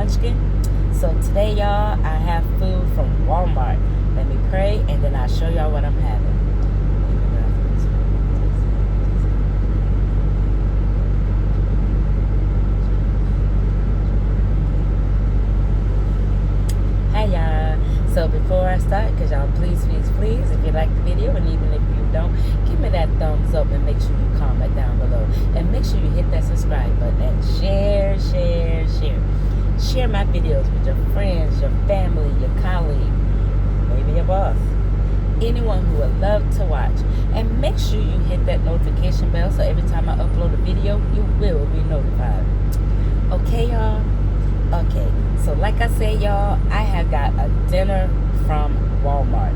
Munchkin. So today, y'all, I have food from Walmart. Let me pray, and then I'll show y'all what I'm having. Hi, y'all. So before I start, because y'all please, if you like the video, and even if you don't, give me that thumbs up and make sure you comment down below. And make sure you hit that subscribe button and share. Share my videos with your friends, your family, your colleague, maybe your boss. Anyone who would love to watch. And make sure you hit that notification bell so every time I upload a video, you will be notified. Okay, y'all? Okay, so like I said, y'all, I have got a dinner from Walmart.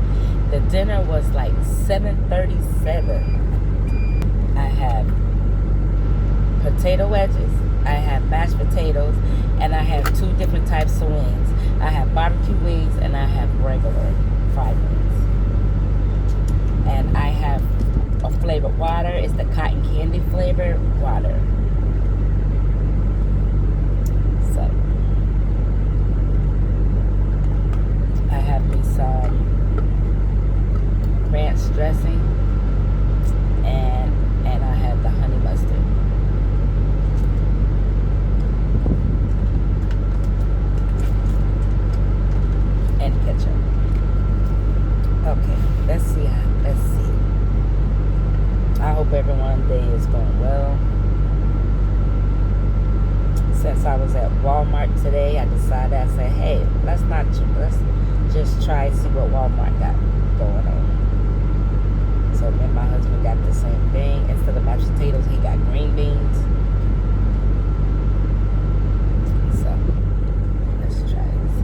The dinner was like $7.37. I have potato wedges, I have mashed potatoes, and I have two different types of wings. I have barbecue wings and I have regular fried wings. And I have a flavored water. It's the cotton candy flavored water. So I have me some ranch dressing, and I have the honey mustard. And ketchup. Okay, let's see. I hope everyone's day is going well. Since I was at Walmart today, I decided, I said, hey, let's just try and see what Walmart got going on. So me and my husband got the same thing. Instead of mashed potatoes, he got green beans. So let's try this.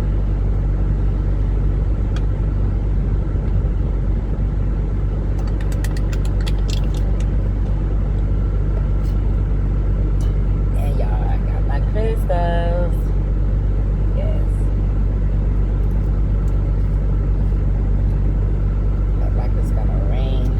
And y'all, I got my crystals. Yes. Look like it's gonna rain.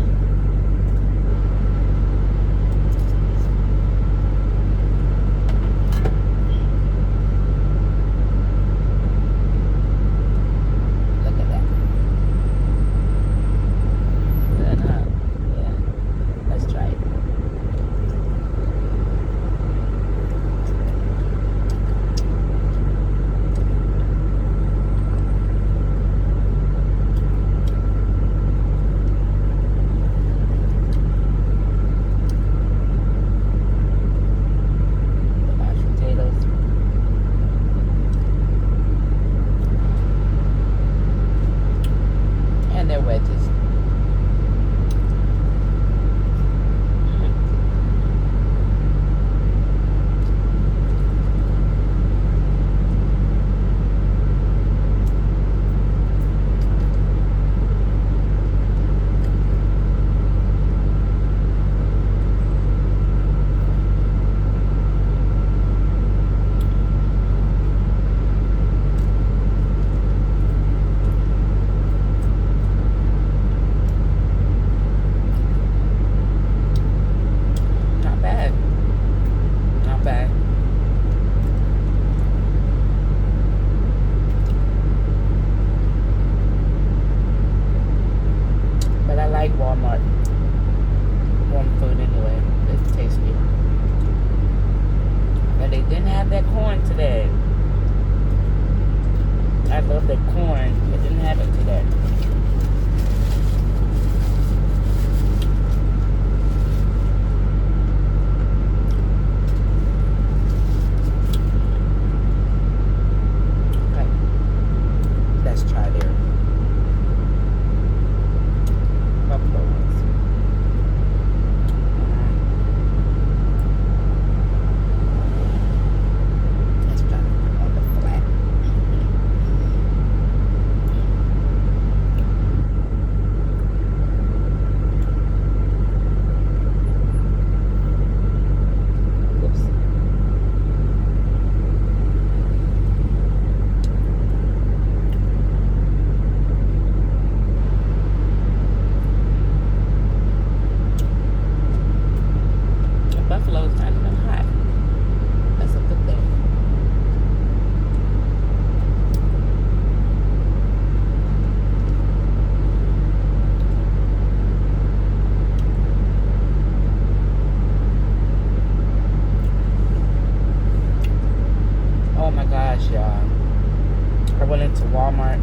y'all. I went into Walmart.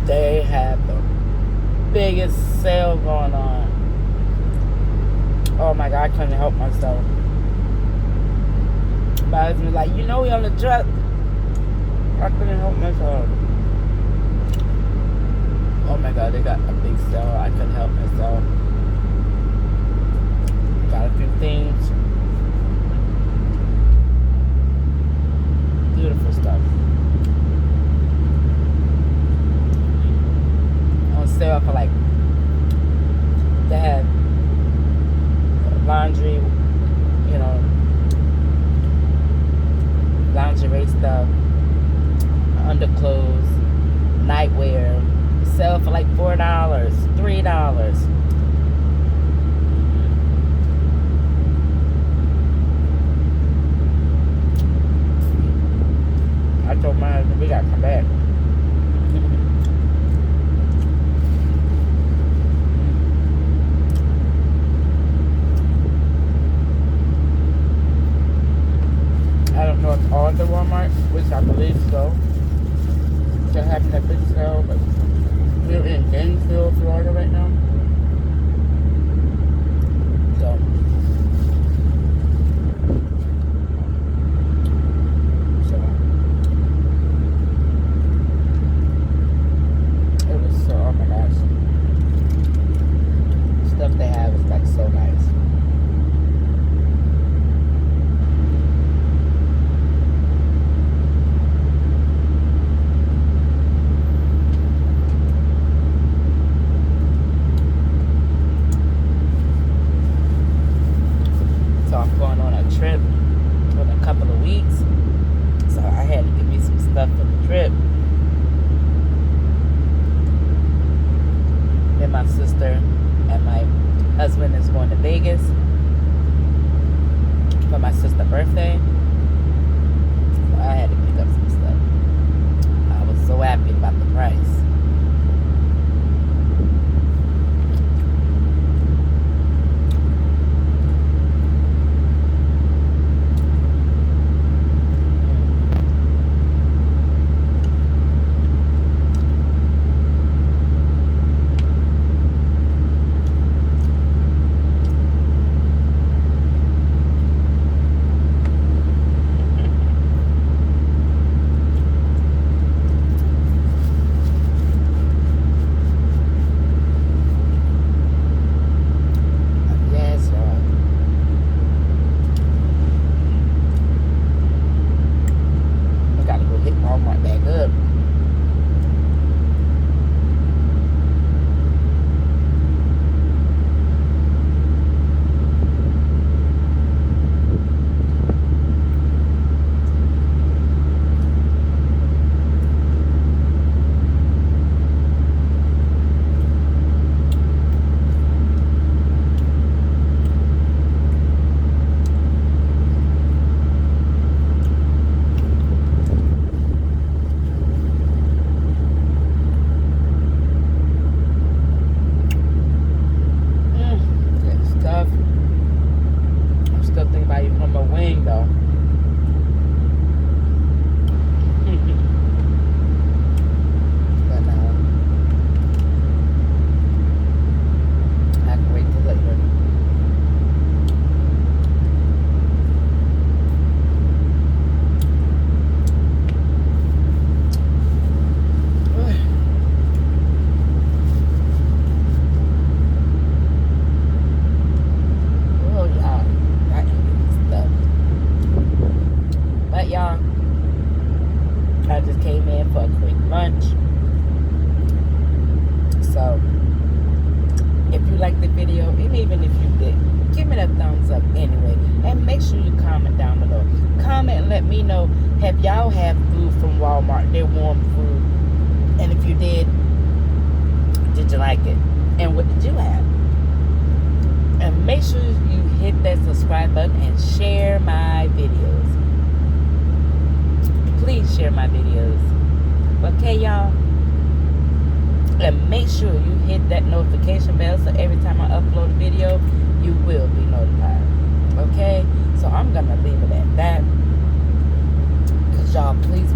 They have the biggest sale going on. Oh my God, I couldn't help myself. My husband was like, you know we on the truck. I couldn't help myself. Oh my God, they got a big sale. I couldn't help myself. Got a few things. Beautiful stuff. On sale for like, they had laundry, you know, lingerie stuff, underclothes, nightwear, sell for like $4, $3. I told my husband we gotta come back. I don't know if all the Walmart, which I believe so, they're having a big sale, but we're in Gainesville, Florida right now. So it was so, oh my gosh. Stuff they have is like so nice. Trip in a couple of weeks, so I had to get me some stuff for the trip. Then my sister and my husband is going to Vegas for my sister's birthday, so I had to pick up some stuff. I was so happy about the price. Have y'all had food from Walmart? Their warm food. And if you did you like it? And what did you have? And make sure you hit that subscribe button and share my videos. Please share my videos. Okay, y'all? And make sure you hit that notification bell so every time I upload a video, you will be notified. Okay? So I'm going to leave it at that. Y'all, please